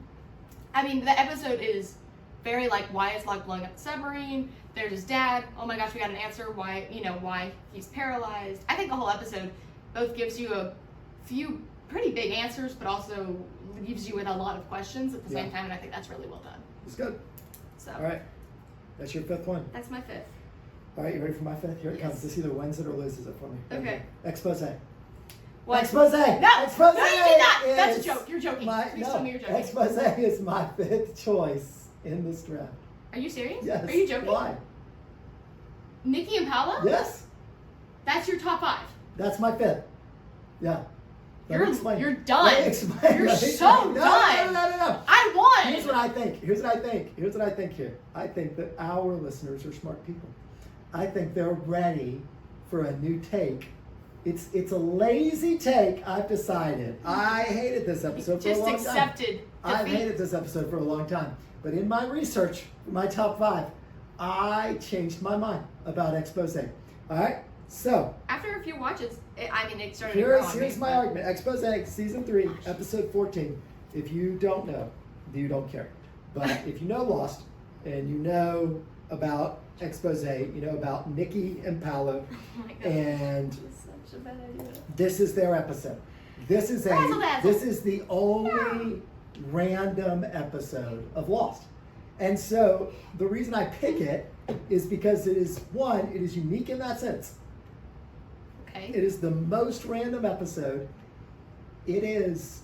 I mean, the episode is very like, why is Locke blowing up the submarine? There's his dad. Oh my gosh, we got an answer why he's paralyzed. I think the whole episode both gives you a few pretty big answers, but also leaves you with a lot of questions at the same time, and I think that's really well done. It's good. So. All right. That's your fifth one. That's my fifth. All right, you ready for my fifth? Here it comes. This either wins it or loses it for me. Okay. Expose. What? Expose. No, Expose. no, you did not. That's a is joke. You're joking. Please no, tell me you're joking. Expose is my fifth choice in this draft. Are you serious? Yes. Are you joking? Why? Nikki and Paolo? Yes. That's your top 5. That's my fifth. Yeah. Let me explain. You're done. Let me explain. You're Let me so explain. done. No. I won. Here's what I think. Here's what I think here. I think that our listeners are smart people. I think they're ready for a new take. It's a lazy take, I've decided. I hated this episode for a long time. Just accepted I've defeat. hated this episode for a long time. But in my research, my top 5, I changed my mind about Expose. All right? So, After a few watches, it started to grow on me. here's my argument. Expose, Season 3, Episode 14. If you don't know, you don't care. But if you know Lost, and you know about Expose, you know about Nikki and Paolo, Oh my God. and It's such a bad idea. this is their episode. This is the only random episode of Lost. And so the reason I pick it is because it is unique in that sense. Okay. It is the most random episode. It is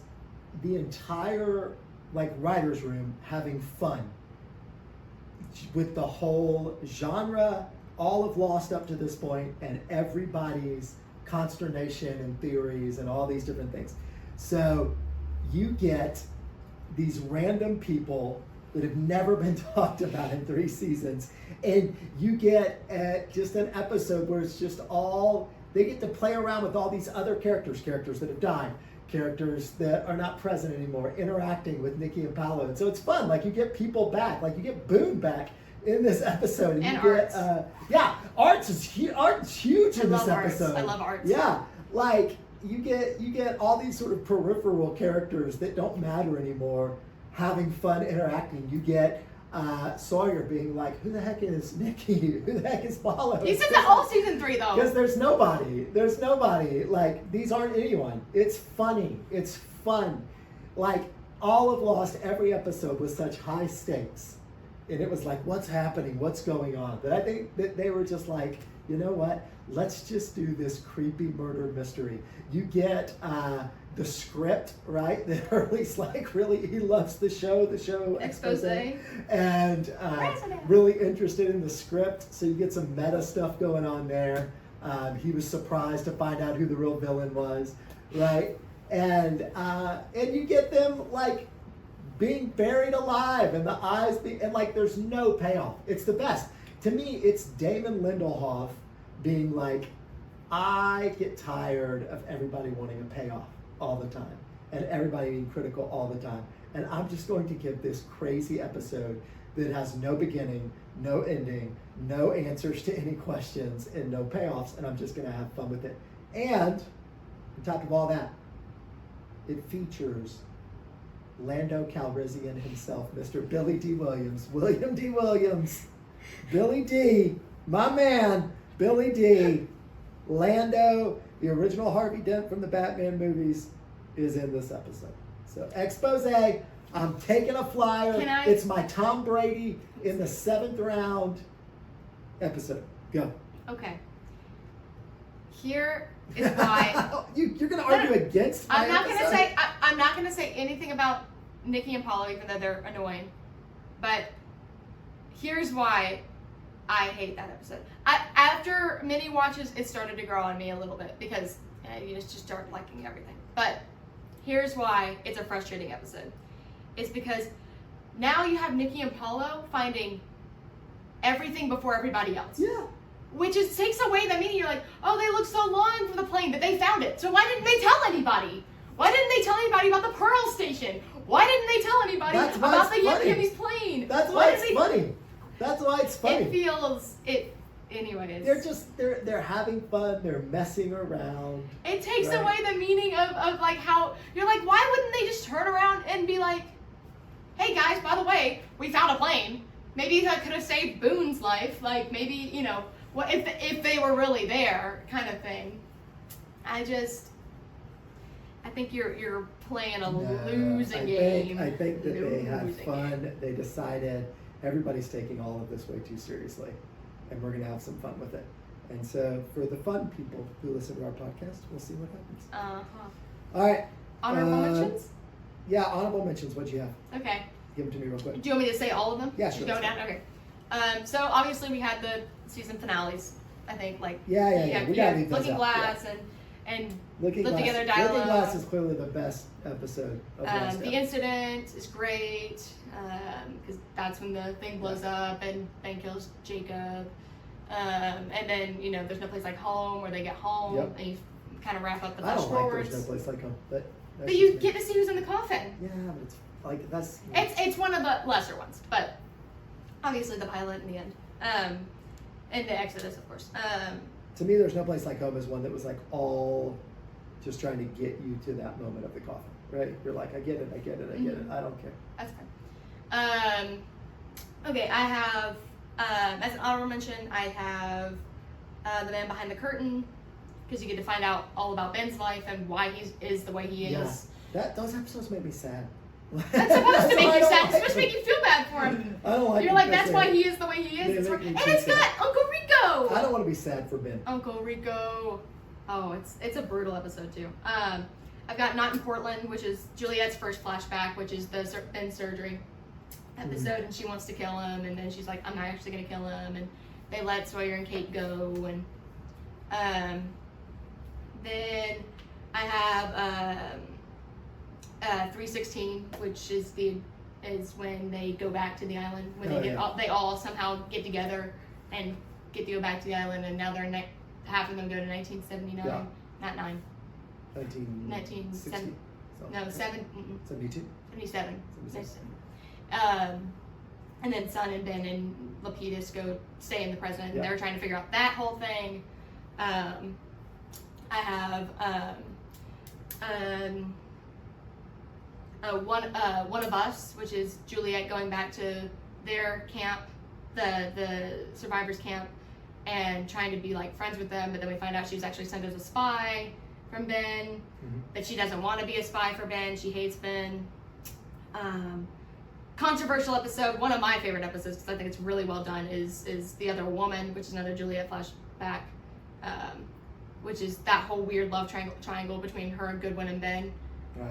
the entire writer's room having fun with the whole genre, all of Lost up to this point, and everybody's consternation and theories and all these different things. So you get these random people that have never been talked about in 3 seasons, and you get just an episode where it's just all, they get to play around with all these other characters that have died, characters that are not present anymore, interacting with Nikki and Paolo. And so it's fun. You get people back, you get Boone back in this episode. And you Arts. Get, Arts is huge in this episode. I love Arts. Yeah, you get all these sort of peripheral characters that don't matter anymore having fun interacting. You get Sawyer being like, who the heck is Nikki? Who the heck is Paolo? He said that all season 3 though. Because there's nobody. These aren't anyone. It's funny. It's fun. All of Lost, every episode was such high stakes. And it was what's happening? What's going on? That I think that they were just you know what? Let's just do this creepy murder mystery. You get the script, right? That Hurley's really, he loves the show Expose. and really interested in the script. So you get some meta stuff going on there. He was surprised to find out who the real villain was, right? And you get them being buried alive, and the eyes there's no payoff. It's the best. To me, it's Damon Lindelof being I get tired of everybody wanting a payoff all the time and everybody being critical all the time. And I'm just going to give this crazy episode that has no beginning, no ending, no answers to any questions, and no payoffs, and I'm just going to have fun with it. And on top of all that, it features Lando Calrissian himself, Mr. Billy D. Williams, William D. Williams, Billy D., my man, Billy D., Lando, the original Harvey Dent from the Batman movies, is in this episode. So, Expose, I'm taking a flyer. It's my Tom Brady in the 7th round episode. Go. Okay. Here is why. You're going to argue against my episode? I'm not gonna say anything about Nikki and Paolo, even though they're annoying. But here's why I hate that episode. After many watches, it started to grow on me a little bit because you just start liking everything. But here's why it's a frustrating episode. It's because now you have Nikki and Paolo finding everything before everybody else. Yeah. Which takes away the meaning. You're like, oh, they looked so long for the plane, but they found it. So why didn't they tell anybody? Why didn't they tell anybody about the Pearl Station? Why didn't they tell anybody about the Yimmy's plane? That's why it's funny. That's why it's funny. It feels it. Anyways, they're having fun. They're messing around. It takes away the meaning of how you're like. Why wouldn't they just turn around and be like, "Hey guys, by the way, we found a plane. Maybe that could have saved Boone's life. Maybe what if they were really there, kind of thing." I think you're playing a No, losing game. I think that they had Losing fun. game. They decided everybody's taking all of this way too seriously, and we're gonna have some fun with it. And so, for the fun people who listen to our podcast, we'll see what happens. All right. Honorable mentions? Yeah, honorable mentions. What'd you have? Okay. Give them to me real quick. Do you want me to say all of them? Yeah, sure. Go down? Okay. So obviously we had the season finales. I think Yeah. We gotta leave those Looking out. Glass and Looking Live Glass. Together Dialogue. Looking Glass is clearly the best episode of last The Incident is great because that's when the thing blows up and Ben kills Jacob. And then there's no place like home where they get home and you kind of wrap up the I flash don't like forwards. There's No Place Like Home, but you get to see who's in the coffin. Yeah, but it's like that's. It's one of the lesser ones, but obviously the pilot in the end, and the Exodus, of course. To me, There's No Place Like Home is one that was like all just trying to get you to that moment of the coffin, right? You're like, I get it. I don't care. That's fine. Okay, I have as an honorable mention, I have The Man Behind the Curtain, because you get to find out all about Ben's life and why he is the way he is. Yeah, those episodes make me sad. That's supposed to make you sad. It's supposed to make you feel bad for him. I don't like. You're like, that's why he is the way he is. They make me And too it's sad. got Uncle Rico. I don't want to be sad for Ben. Uncle Rico. Oh, it's a brutal episode too. I've got Not in Portland, which is Juliet's first flashback, which is the Ben surgery episode, and she wants to kill him, and then she's like, I'm not actually gonna kill him, and they let Sawyer and Kate go, and then I have 316, which is when they go back to the island, when they all somehow get together and get to go back to the island, and now they're half of them go to 1979, not 9. 1960. No, 7. 72. 77. And then Son and Ben and Lapidus stay in the present, and they're trying to figure out that whole thing. I have One of Us, which is Juliet going back to their camp, the survivors camp, and trying to be like friends with them, but then we find out she was actually sent as a spy from Ben, that she doesn't want to be a spy for Ben, she hates Ben. Controversial episode, one of my favorite episodes, because I think it's really well done, is The Other Woman, which is another Juliet flashback, which is that whole weird love triangle between her and Goodwin and Ben.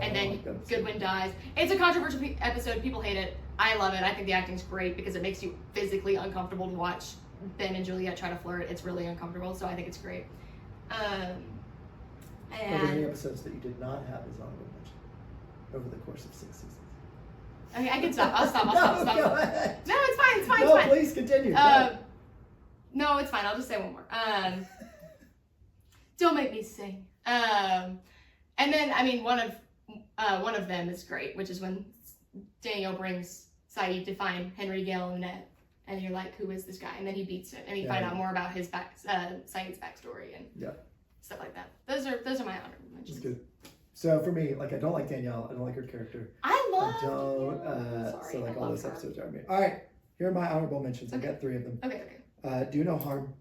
And then Goodwin dies. It's a controversial episode. People hate it. I love it. I think the acting's great because it makes you physically uncomfortable to watch Ben and Juliet try to flirt. It's really uncomfortable, so I think it's great. Are there any episodes that you did not have as honorable mention over the course of 6 seasons? Okay, I can stop. I'll stop. Go ahead. No, it's fine. No, please continue. No, it's fine. I'll just say one more. Don't make me sing. And then, I mean, one of them is great, which is when Daniel brings Saeed to find Henry Gale and Annette, and you're like, who is this guy? And then he beats it, and you find out more about his Saeed's backstory and stuff like that. Those are my honorable mentions. That's good. So for me, like, I don't like Danielle. I don't like her character. I love. I don't. Sorry, so like I all love those her. episodes are me. All right, here are my honorable mentions. I've Okay. got 3 of them. Okay. Do No Harm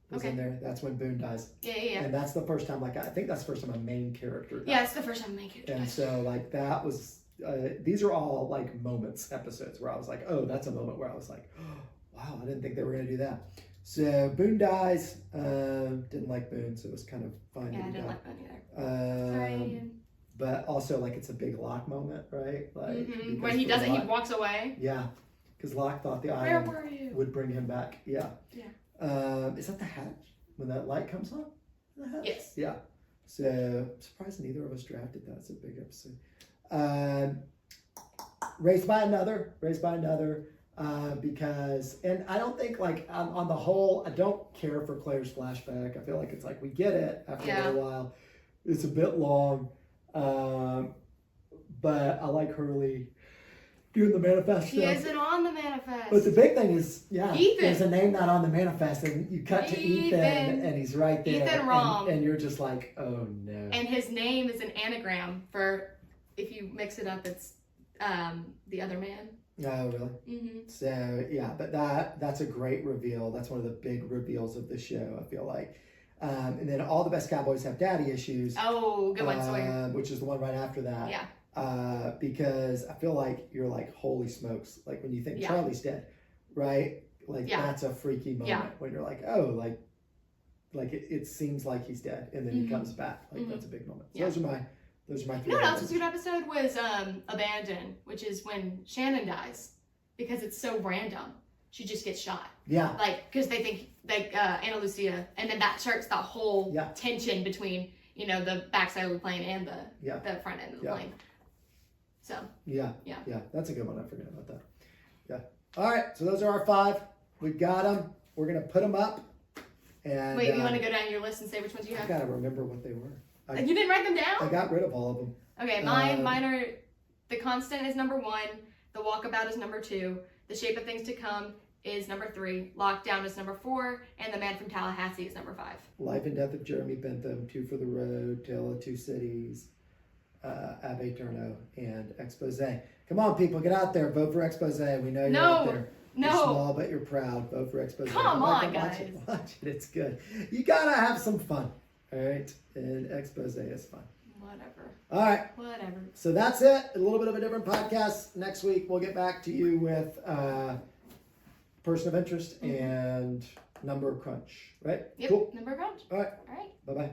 was Okay. in there. That's when Boone dies. Yeah. And that's the first time, like, I think that's the first time a main character dies. Yeah, it's the first time I make it. And so, like, that was, these are all, like, moments, episodes where I was like, oh, that's a moment where I was like, oh, wow, I didn't think they were going to do that. So, Boone dies. Didn't like Boone, so it was kind of fine. Yeah, I that he didn't died. like that either. Sorry. But also, like, it's a big Locke moment, right? Like, because When he for does it, he Locke- walks away. Yeah, because Locke thought the Where island were you? would bring him back. Yeah. Yeah. Is that the hatch? When that light comes on? The hatch? Yes. Yeah. So, I'm surprised neither of us drafted that. It's a big episode. Raised by Another. Because, and I don't think, like, on the whole, I don't care for Claire's flashback. I feel like it's like, we get it after a little while. It's a bit long. But I like Hurley doing the manifest He stuff. isn't on the manifest. But the big thing is, Ethan. there's a name not on the manifest, and you cut to Ethan, and he's right there. Ethan Rom. And you're just like, oh no. And his name is an anagram for, if you mix it up, it's the other man. Oh, really? Mm-hmm. So, yeah, but that's a great reveal. That's one of the big reveals of the show, I feel like. And then All the Best Cowboys Have Daddy Issues. Oh, good one, Sawyer. Which is the one right after that. Yeah. Because I feel like you're like, holy smokes. Like when you think Yeah. Charlie's dead, right? Like Yeah. that's a freaky moment Yeah. when you're like, oh, like it seems like he's dead, and then he comes back. Like that's a big moment. So Yeah. those are my three. You know what else was a good episode was Abandon, which is when Shannon dies because it's so random. She just gets shot. Yeah. Like, because they think, like, Anna Lucia, and then that starts the whole Yeah. tension between, you know, the backside of the plane and Yeah. the front end of the Yeah. plane. So, Yeah. Yeah. Yeah. That's a good one. I forgot about that. Yeah. All right. So those are our 5. We got them. We're going to put them up. And wait, you want to go down your list and say which ones you I have? got to remember what they were. You didn't write them I down? got rid of all of them. Okay, mine are The Constant is number 1, The Walkabout is number 2, The Shape of Things to Come is number 3, Lockdown is number 4, and The Man from Tallahassee is number 5. Life and Death of Jeremy Bentham, 2 for the Road, Tale of Two Cities, Ab Aeterno, and Expose. Come on, people, get out there. Vote for Expose. We know you're out there. You're No. small, but you're proud. Vote for Expose. Come on, Watch guys. it. Watch it. It's good. You got to have some fun. All right? And Expose is fun. Whatever. All right. Whatever. So that's it. A little bit of a different podcast. Next week, we'll get back to you with Person of Interest and Number Crunch. Right? Yep. Cool. Number crunch. All right. All right. Bye-bye.